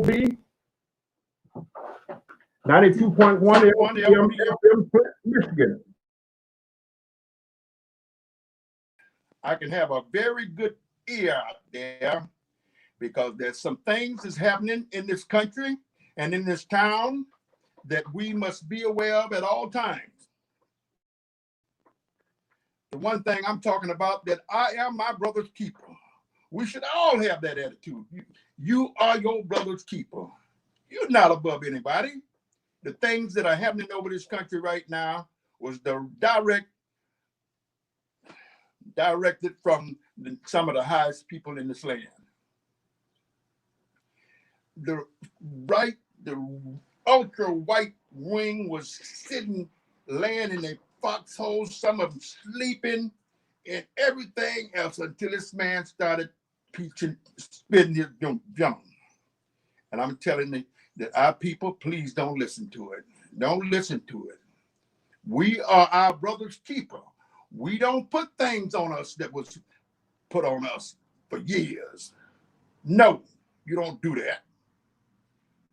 B 92.1 FM, Michigan. I can have a very good ear out there because there's some things that's happening in this country and in this town that we must be aware of at all times. The one thing I'm talking about, that I am my brother's keeper. We should all have that attitude. You are your brother's keeper. You're not above anybody. The things that are happening over this country right now was directed from some of the highest people in this land. The ultra white wing was sitting, laying in a foxhole, some of them sleeping, and everything else until this man started spitting his junk. And I'm telling you that our people, please don't listen to it. Don't listen to it. We are our brother's keeper. We don't put things on us that was put on us for years. No, you don't do that.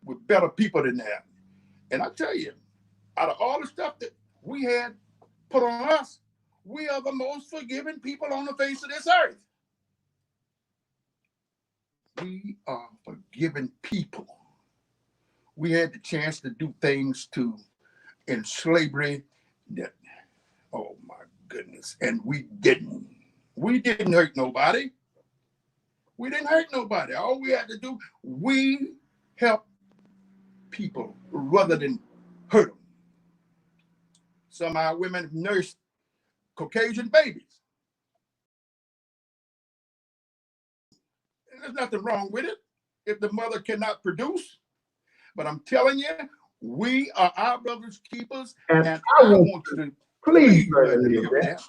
We're better people than that. And I tell you, out of all the stuff that we had put on us, we are the most forgiving people on the face of this earth. We are forgiving people. We had the chance to do things in slavery that, oh my goodness, and we didn't. We didn't hurt nobody. We didn't hurt nobody. All we had to do, we helped people rather than hurt them. Some of our women nursed Caucasian babies. And there's nothing wrong with it if the mother cannot produce. But I'm telling you, we are our brother's keepers, and I want you to please learn to live that.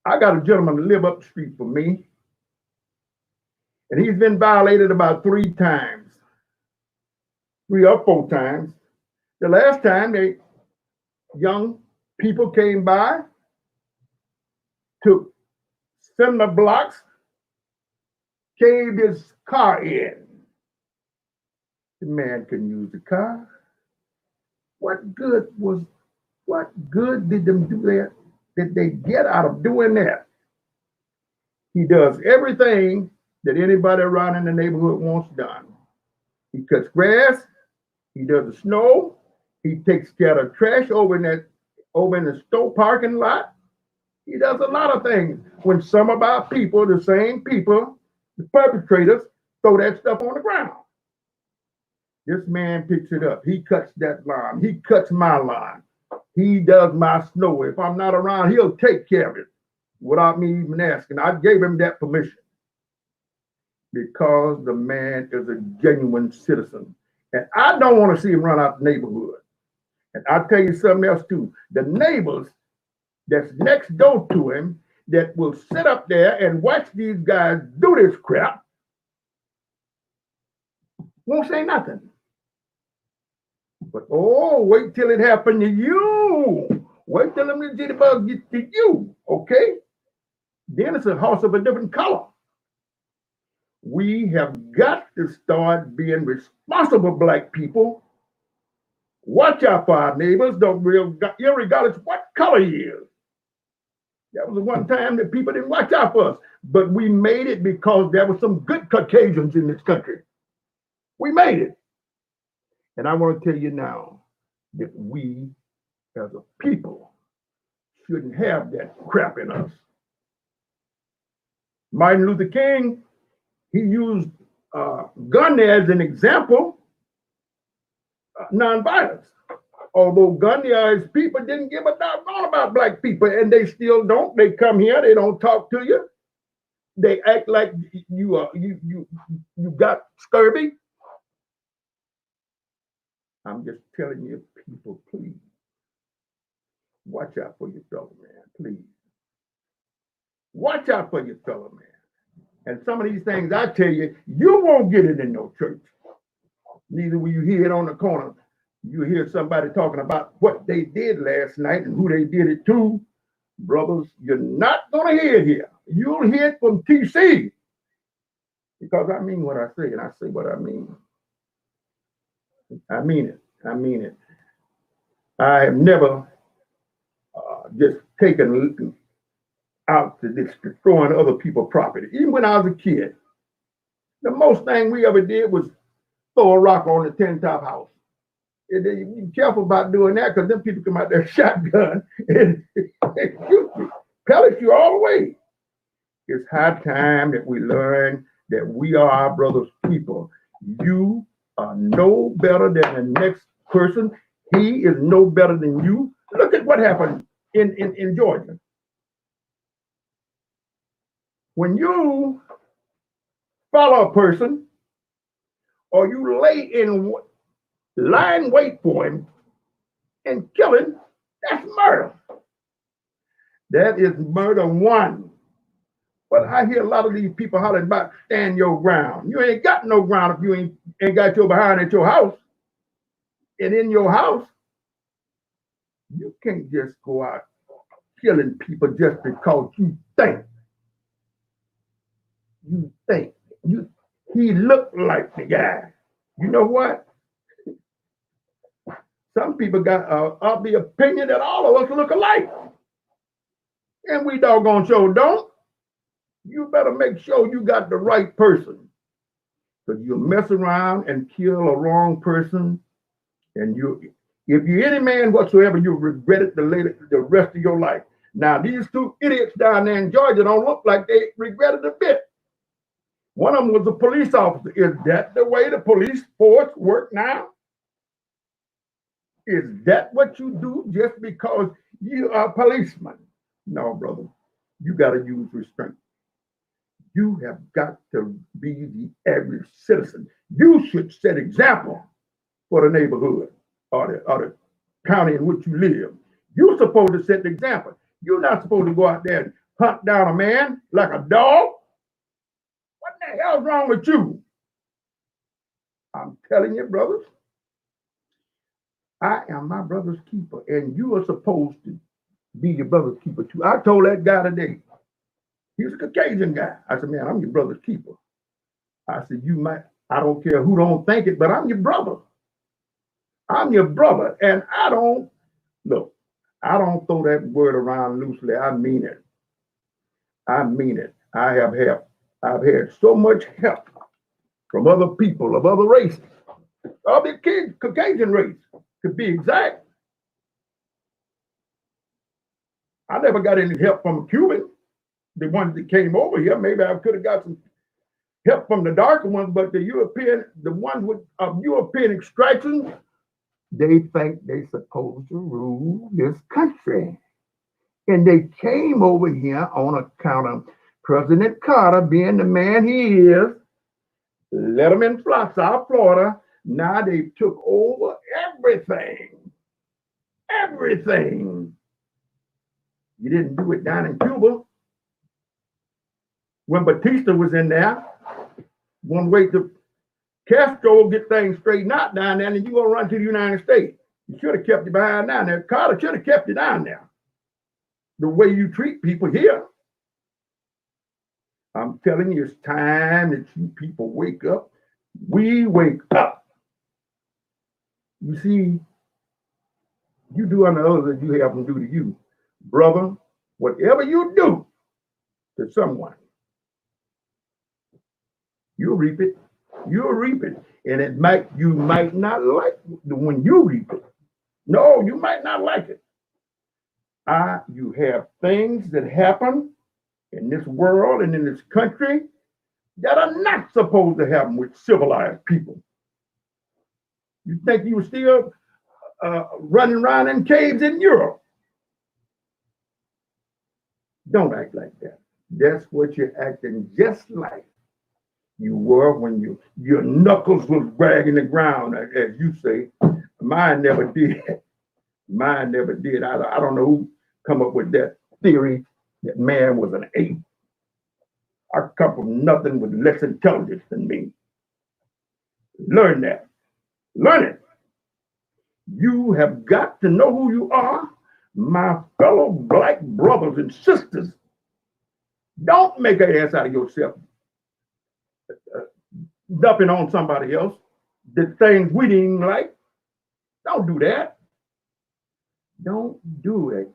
I got a gentleman to live up the street from me, and he's been violated about 3 times, 3 or 4 times. The last time, young people came by, took cinder blocks, caved his car in. The man couldn't use the car. What good did them do that? Did they get out of doing that? He does everything that anybody around in the neighborhood wants done. He cuts grass, he does the snow, he takes care of trash over in the store parking lot. He does a lot of things. When some of our people, the same people, the perpetrators, throw that stuff on the ground. This man picks it up. He cuts that lawn. He cuts my lawn. He does my snow. If I'm not around, he'll take care of it without me even asking. I gave him that permission because the man is a genuine citizen. And I don't want to see him run out the neighborhood. And I'll tell you something else too. The neighbors that's next door to him that will sit up there and watch these guys do this crap won't say nothing. But wait till it happened to you. Wait till them jitterbugs get to you, okay? Then it's a horse of a different color. We have got to start being responsible black people. Watch out for our neighbors, regardless what color he is. That was the one time that people didn't watch out for us. But we made it because there were some good Caucasians in this country. We made it. And I want to tell you now that we, as a people, shouldn't have that crap in us. Martin Luther King, he used Gandhi as an example, nonviolence. Although Gandhi or his people didn't give a doggone about black people, and they still don't. They come here, they don't talk to you. They act like you got scurvy. I'm just telling you, people, please watch out for your fellow man, please. Watch out for your fellow man. And some of these things I tell you, you won't get it in no church. Neither will you hear it on the corner. You hear somebody talking about what they did last night and who they did it to. Brothers, you're not going to hear it here. You'll hear it from TC. Because I mean what I say, and I say what I mean. I mean it. I mean it. I have never just taken out to destroying other people's property. Even when I was a kid, the most thing we ever did was throw a rock on the tin top house. And then you be careful about doing that because then people come out there shotgun and shoot you, pellet you all the way. It's high time that we learn that we are our brother's keeper. You are no better than the next person. He is no better than you. Look at what happened in Georgia. When you follow a person or you lay in line wait for him and kill him, that's murder. That is murder one. But I hear a lot of these people hollering about stand your ground. You ain't got no ground if you ain't got your behind at your house. And in your house, you can't just go out killing people just because you think. You think. He looked like the guy. You know what? Some people got of the opinion that all of us look alike. And we doggone sure don't. You better make sure you got the right person. Because you'll mess around and kill a wrong person. And if you're any man whatsoever, you'll regret it the rest of your life. Now, these two idiots down there in Georgia don't look like they regret it a bit. One of them was a police officer. Is that the way the police force work now? Is that what you do just because you are a policeman? No, brother. You got to use restraint. You have got to be the average citizen. You should set example for the neighborhood or the county in which you live. You're supposed to set the example. You're not supposed to go out there and hunt down a man like a dog. What the hell's wrong with you? I'm telling you, brothers, I am my brother's keeper, and you are supposed to be your brother's keeper too. I told that guy today, he was a Caucasian guy. I said, man, I'm your brother's keeper. I said, I don't care who don't think it, but I'm your brother. I'm your brother, and I don't throw that word around loosely. I mean it. I mean it. I've had so much help from other people of other races, of the Caucasian race, to be exact. I never got any help from a Cuban. The ones that came over here, maybe I could have got some help from the darker ones, but the ones with European extraction, they think they supposed to rule this country. And they came over here on account of President Carter being the man he is, let them in South Florida. Now they took over everything. Everything. You didn't do it down in Cuba. When Batista was in there, one way to Castro get things straightened out down there, and you're going to run to the United States. You should have kept you behind down there. Carter should have kept you down there. The way you treat people here. I'm telling you, it's time that you people wake up. We wake up. You see, you do unto others as you have them do to you. Brother, whatever you do to someone, you'll reap it. You'll reap it. And you might not like when you reap it. No, you might not like it. You have things that happen in this world and in this country that are not supposed to happen with civilized people. You think you were still running around in caves in Europe? Don't act like that. That's what you're acting just like you were when your knuckles was dragging the ground, as you say. Mine never did. Mine never did. I don't know who come up with that theory that man was an ape. I come from nothing with less intelligence than me. Learn that. Learn it. You have got to know who you are, my fellow black brothers and sisters. Don't make an ass out of yourself dumping on somebody else. the things we didn't like. Don't do that. Don't do it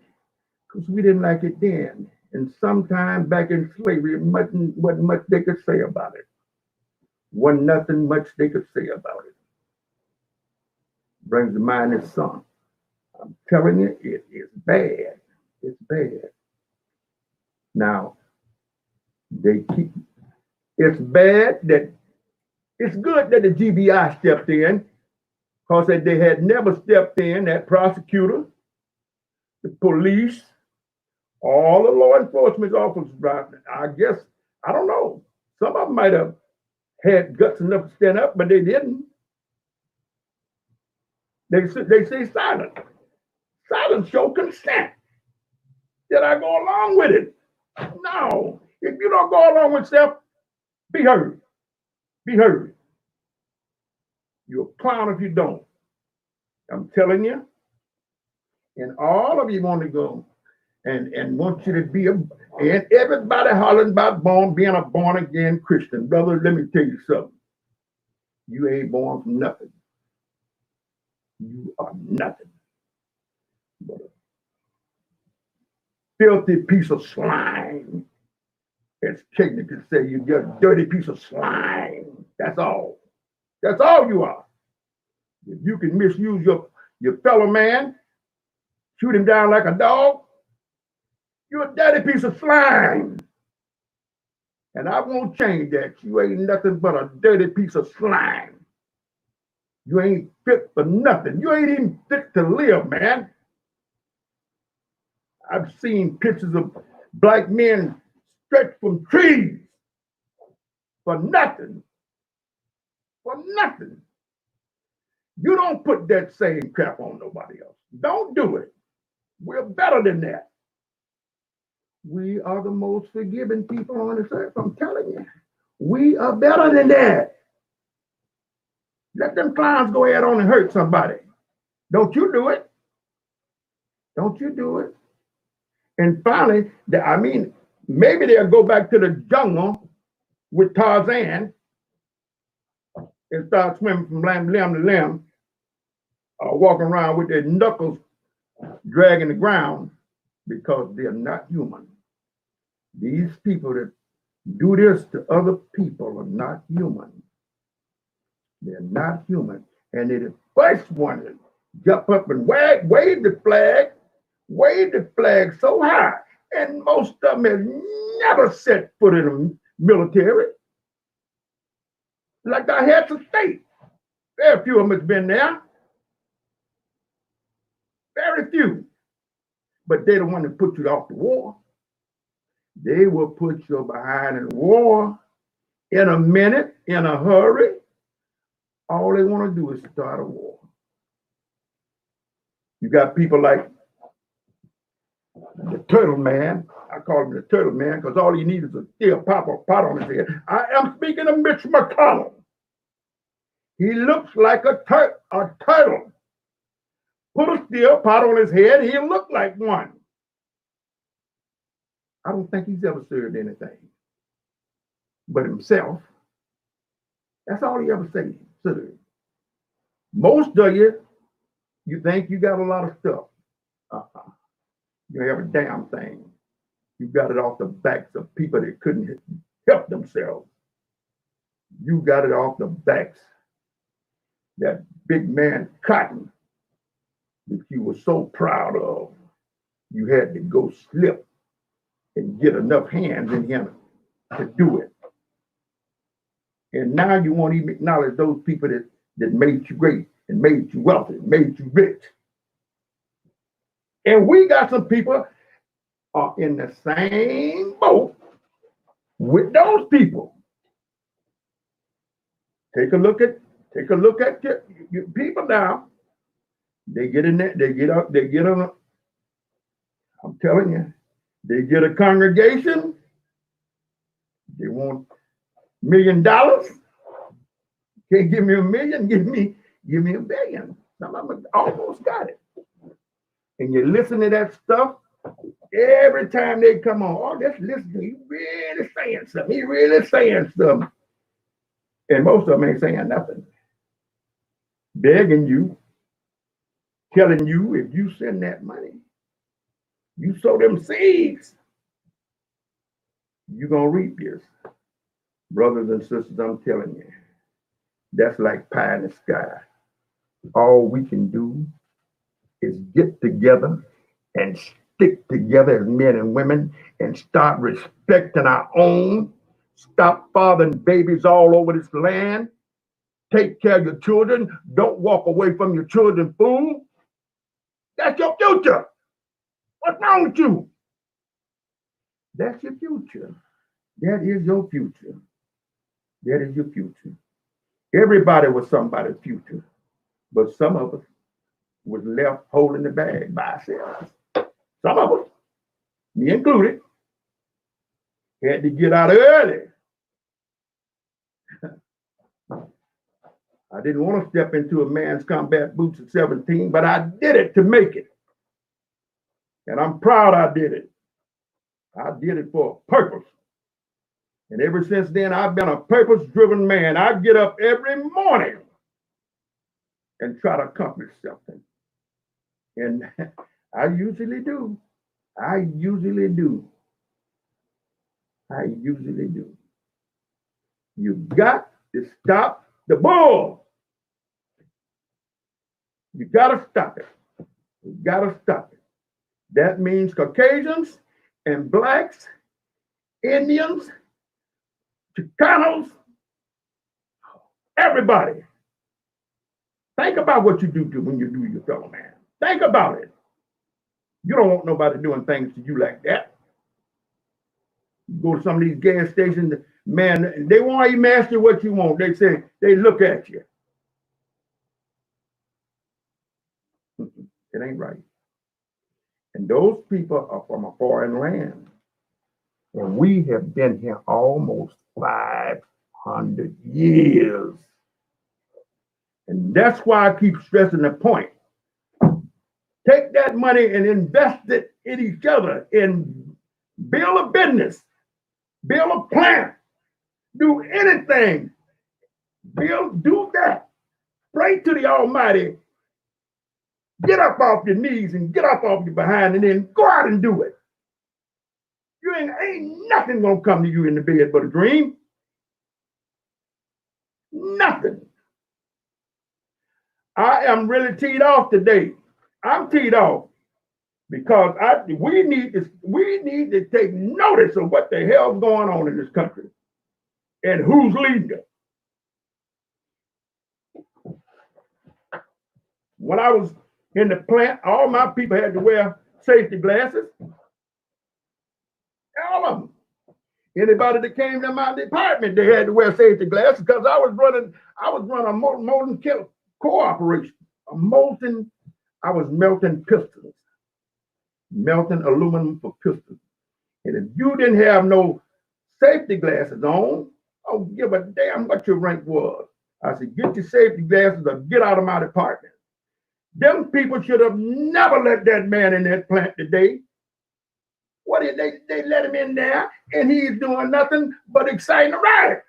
because we didn't like it then. And sometime back in slavery, wasn't much they could say about it. Wasn't nothing much they could say about it. Brings to mind this song. I'm telling you, it is bad. It's bad. Now, they keep, it's bad that, it's good that the GBI stepped in because they had never stepped in, that prosecutor, the police, all the law enforcement officers. I guess, I don't know. Some of them might have had guts enough to stand up, but they didn't. They say silence. Silence show consent. Did I go along with it? No. If you don't go along with stuff, be heard. Be heard. You're a clown if you don't. I'm telling you. And all of you want to go and want you to be and everybody hollering about being a born again Christian. Brother, let me tell you something. You ain't born from nothing. You are nothing but a filthy piece of slime. As Cagney could say, you're a dirty piece of slime. That's all. That's all you are. If you can misuse your fellow man, shoot him down like a dog, you're a dirty piece of slime. And I won't change that. You ain't nothing but a dirty piece of slime. You ain't fit for nothing. You ain't even fit to live, man. I've seen pictures of black men stretched from trees for nothing. For nothing. You don't put that same crap on nobody else. Don't do it. We're better than that. We are the most forgiving people on this earth. I'm telling you. We are better than that. Let them clowns go ahead on and hurt somebody. Don't you do it. Don't you do it. And finally, maybe they'll go back to the jungle with Tarzan and start swimming from limb to limb, walking around with their knuckles dragging the ground because they're not human. These people that do this to other people are not human. They're not human. And they're the first one to jump up and wave the flag so high. And most of them have never set foot in the military. Like our heads of state. Very few of them has been there. Very few. But they're the one that put you off the war. They will put you behind in war in a minute, in a hurry. All they want to do is start a war. You got people like the turtle man. I call him the turtle man because all he needs is a steel pot on his head. I am speaking of Mitch McConnell. He looks like a turtle. Put a steel pot on his head, he'll look like one. I don't think he's ever served anything but himself. That's all he ever served. Most of you think you got a lot of stuff. You have a damn thing. You got it off the backs of people that couldn't help themselves. You got it off the backs. That big man Cotton that you were so proud of, you had to go slip and get enough hands in him to do it. And now you won't even acknowledge those people that made you great and made you wealthy, made you rich. And we got some people are in the same boat with those people. Take a look at your people now. They get in there, they get on. I'm telling you, they get a congregation. They want $1 million. Can't give me $1 million, give me $1 billion. Some of them almost got it. And you listen to that stuff every time they come on. Oh, just listen. He really saying something. He really saying something. And most of them ain't saying nothing. begging you, telling you if you send that money, you sow them seeds, you're going to reap this. Brothers and sisters, I'm telling you, that's like pie in the sky. All we can do is get together and stick together as men and women and start respecting our own. Stop fathering babies all over this land. Take care of your children. Don't walk away from your children's food. That's your future. What's wrong with you? That's your future. That is your future. That is your future. Everybody was somebody's future, but some of us was left holding the bag by ourselves. Some of us, me included, had to get out early. I didn't want to step into a man's combat boots at 17, but I did it to make it. And I'm proud I did it. I did it for a purpose. And ever since then, I've been a purpose-driven man. I get up every morning and try to accomplish something. And I usually do. I usually do. I usually do. You got to stop the bull. You got to stop it. You got to stop it. That means Caucasians and blacks, Indians, Chicanos, everybody. Think about what you do when you do your fellow man. Think about it. You don't want nobody doing things to you like that. You go to some of these gas stations, man, they won't even ask you what you want. They say, they look at you. It ain't right. And those people are from a foreign land. And we have been here almost 500 years. And that's why I keep stressing the point. Take that money and invest it in each other, and build a business, build a plant, do anything. Do that. Pray to the Almighty. Get up off your knees and get up off your behind, and then go out and do it. You ain't nothing gonna come to you in the bed but a dream. Nothing. I am really teed off today. I'm teed off because we need to take notice of what the hell's going on in this country and who's leading it. When I was in the plant, all my people had to wear safety glasses. All of them. Anybody that came to my department, they had to wear safety glasses because I was running a molten core operation. I was melting pistons, melting aluminum for pistons. And if you didn't have no safety glasses on, I don't give a damn what your rank was. I said, get your safety glasses or get out of my department. Them people should have never let that man in that plant today. What did they let him in there, and he's doing nothing but exciting the riot,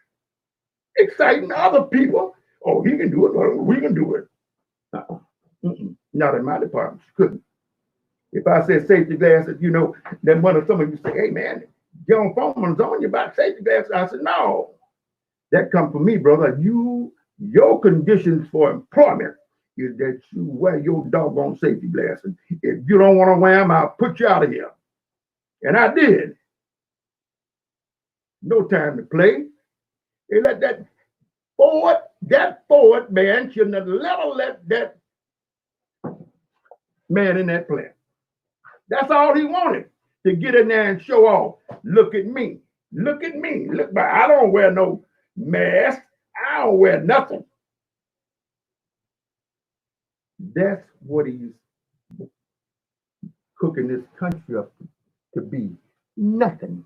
exciting other people. Oh, he can do it. Well, we can do it. Not in my department. Couldn't. If I said safety glasses, then some of you say, hey man, John Foreman's on you about safety glasses. I said, no, that come from me, brother. Your conditions for employment is that you wear your doggone safety glasses. If you don't want to wear them, I'll put you out of here. And I did. No time to play. They let that forward man shouldn't have never let that man in that plant. That's all he wanted, to get in there and show off. Look at me. Look at me. Look, I don't wear no mask. I don't wear nothing. That's what he's cooking this country up to be. Nothing.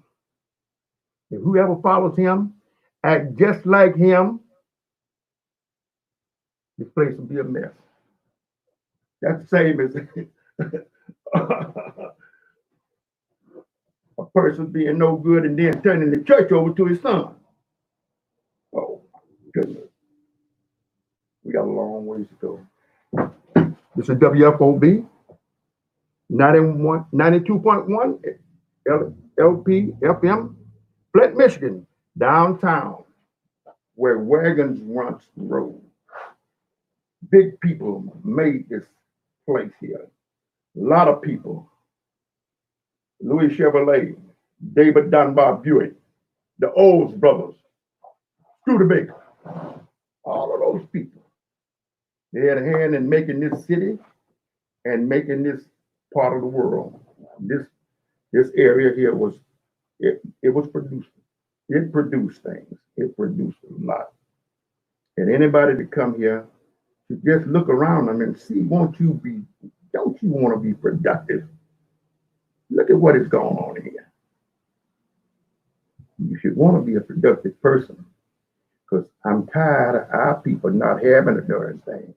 If whoever follows him act just like him, this place will be a mess. That's the same as a person being no good and then turning the church over to his son. Oh, my goodness. We got a long ways to go. This is WFOB 92.1 LP FM, Flint, Michigan, downtown, where wagons once rode. Big people made this place here. A lot of people. Louis Chevrolet, David Dunbar Buick, the Olds brothers, Studebaker, all of those people. They had a hand in making this city and making this part of the world. This area here was it was produced. It produced things. It produced a lot. And anybody that come here to just look around them and see, don't you want to be productive? Look at what is going on here. You should want to be a productive person, because I'm tired of our people not having a darn thing.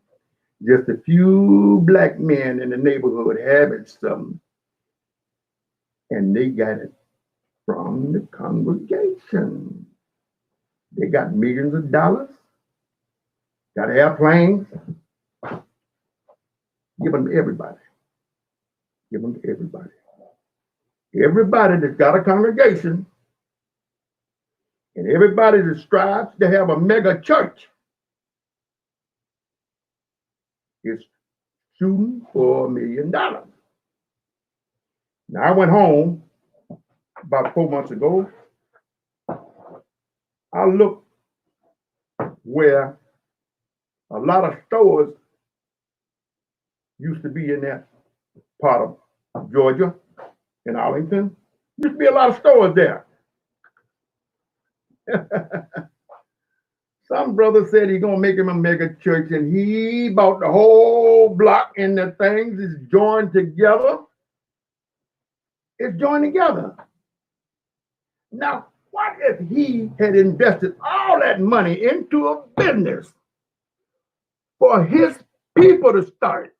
Just a few black men in the neighborhood having something, and they got it from the congregation. They got millions of dollars, got airplanes. Give them to everybody. Give them to everybody. Everybody that's got a congregation and everybody that strives to have a mega church is shooting for $1 million. Now, I went home about 4 months ago. I looked where a lot of stores used to be in that part of Georgia, in Arlington. Used to be a lot of stores there. Some brother said he's gonna make him a mega church, and he bought the whole block, and the things is joined together. It's joined together. Now, what if he had invested all that money into a business for his people to start,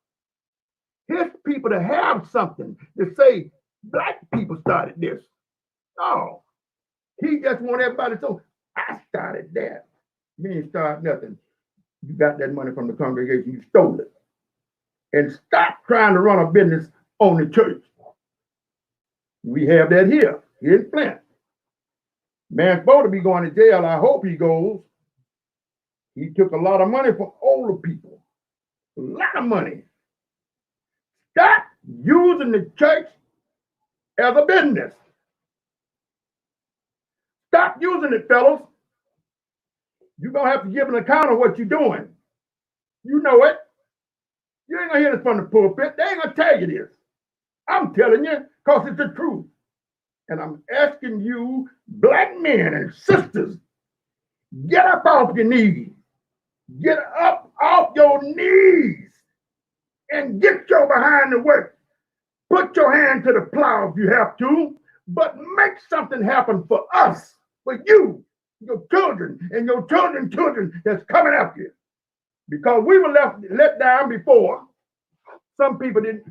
his people to have something to say, black people started this? No, he just want everybody to know, I started that. You ain't start nothing. You got that money from the congregation, you stole it. And stop trying to run a business on the church. We have that here in Flint. Man's supposed to be going to jail. I hope he goes. He took a lot of money from older people. A lot of money. Stop using the church as a business. Stop using it, fellas. You're going to have to give an account of what you're doing. You know it. You ain't going to hear this from the pulpit. They ain't going to tell you this. I'm telling you, because it's the truth. And I'm asking you, black men and sisters, get up off your knees. Get up off your knees and get your behind to work. Put your hand to the plow if you have to, but make something happen for us, for you, your children, and your children's children that's coming after you. Because we were let down before. Some people didn't,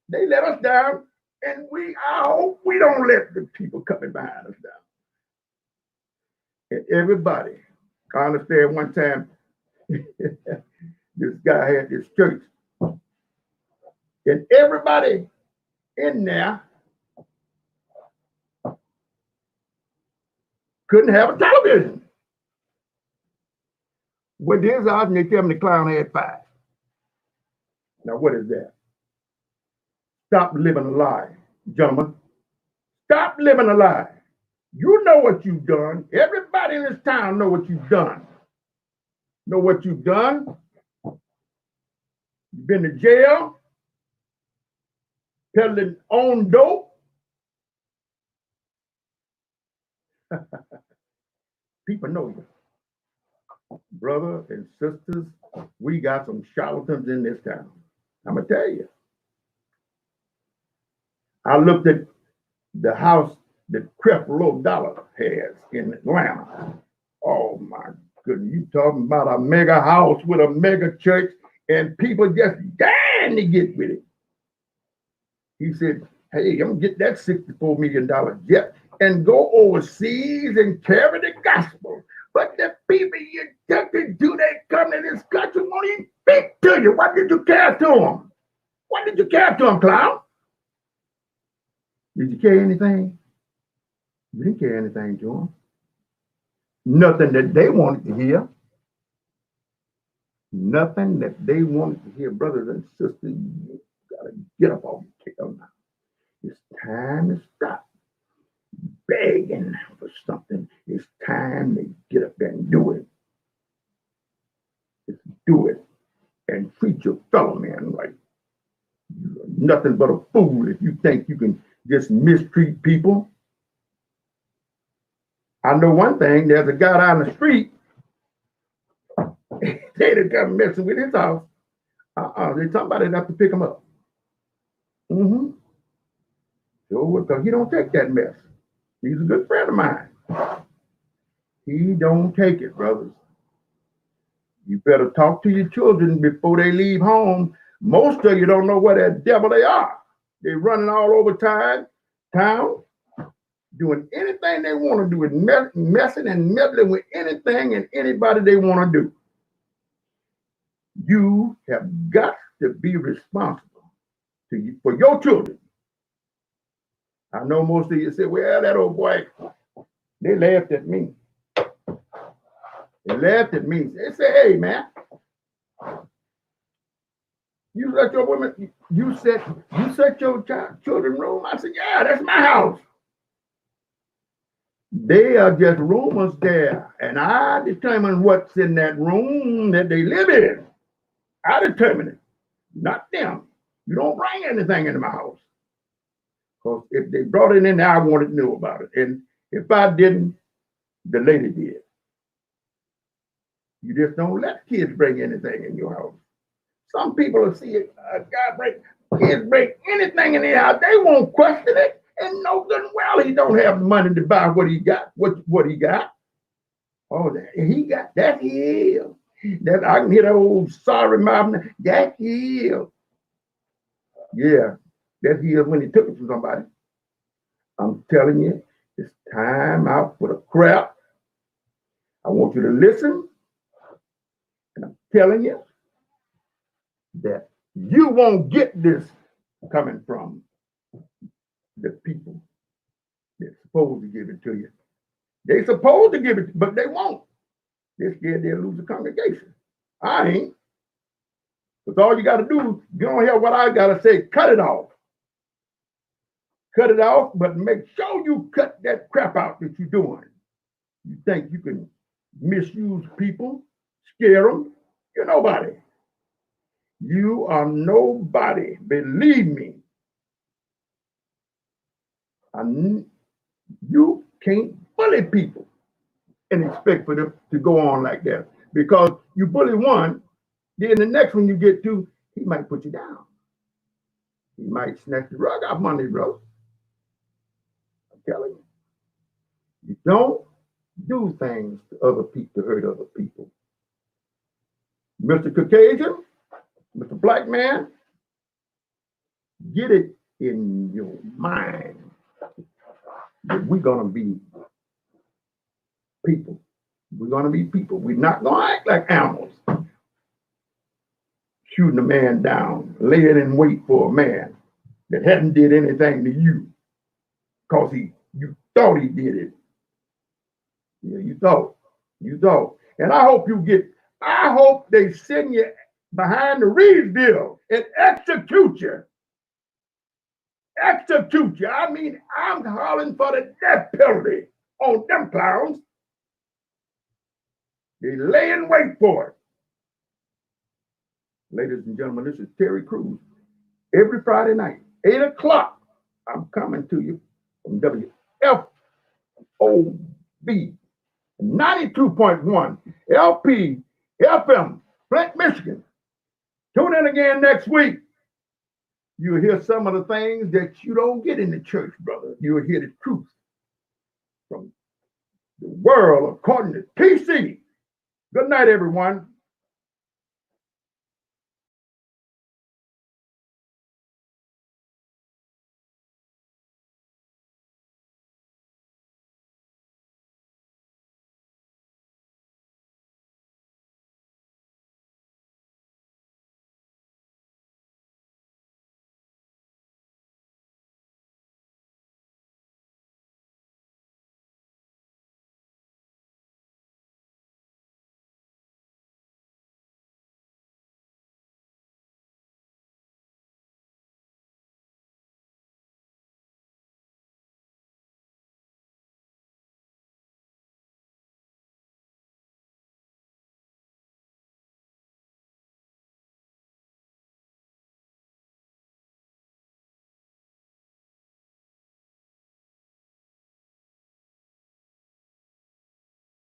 they let us down, and I hope we don't let the people coming behind us down. And everybody, I understand one time, this guy had this church, and everybody in there couldn't have a television. Went to his house and they tell me the clown had 5. Now, what is that? Stop living a lie, gentlemen. Stop living a lie. You know what you've done. Everybody in this town know what you've done. Know what you've done? You've been to jail, peddling on dope. People know you. Brother and sisters, we got some charlatans in this town. I'm going to tell you. I looked at the house that Creflo Dollar has in Atlanta. Oh my goodness, you talking about a mega house with a mega church and people just dying to get with it. He said, hey, I'm gonna get that $64 million jet and go overseas and carry the gospel. But the people you elected to, they come in this country won't even speak to you. What did you care to them? What did you care to them, clown? Did you care anything? You didn't care anything to them. Nothing that they wanted to hear. Nothing that they wanted to hear, brothers and sisters. You gotta get up off your tail now. It's time to stop begging for something. It's time to get up and do it. Just do it and treat your fellow man right. You're nothing but a fool if you think you can just mistreat people. I know one thing, there's a guy down the street, they'd come messing with his house. Somebody'd have to pick him up. Mm-hmm. So, because he don't take that mess. He's a good friend of mine. He don't take it, brothers. You better talk to your children before they leave home. Most of you don't know what that devil they are. They're running all over town, doing anything they want to do, with messing and meddling with anything and anybody they want to do. You have got to be responsible for your children. I know most of you say, well, that old boy, they laughed at me. They laughed at me. They say, hey, man, you let your women, you set your children room? I said, yeah, that's my house. They are just rumors there. And I determine what's in that room that they live in. I determine it, not them. You don't bring anything into my house. Because if they brought it in there, I wanted to know about it. And if I didn't, the lady did. You just don't let kids bring anything in your house. Some people will see a guy kids break anything in their house, they won't question it. And know good and well he don't have the money to buy what he got. What he got? Oh, he got that heel. That I can hear that old sorry mouth. That heel. Yeah, that heel when he took it from somebody. I'm telling you, it's time out for the crap. I want you to listen. And I'm telling you that you won't get this coming from the people that's supposed to give it to you. They're supposed to give it, but they won't. They're scared they'll lose the congregation. I ain't. Because all you got to do, you don't hear what I got to say, cut it off. Cut it off, but make sure you cut that crap out that you're doing. You think you can misuse people, scare them? You're nobody. You are nobody. Believe me. You can't bully people and expect for them to go on like that. Because you bully one, then the next one you get to, he might put you down. He might snatch the rug off Monday, bro. I'm telling you. You don't do things to other people to hurt other people. Mr. Caucasian, Mr. Black man, get it in your mind that we're going to be people. We're going to be people. We're not going to act like animals. Shooting a man down, laying in wait for a man that hadn't did anything to you because you thought he did it. Yeah, you thought. And I hope they send you behind the Reedsville and execute you. Execute you. I mean, I'm hollering for the death penalty on them clowns. They lay in wait for it. Ladies and gentlemen, this is Terry Crews. Every Friday night, 8 o'clock, I'm coming to you from WFOB 92.1 LP FM, Flint, Michigan. Tune in again next week. You'll hear some of the things that you don't get in the church, brother. You'll hear the truth from the world according to TC. Good night, everyone.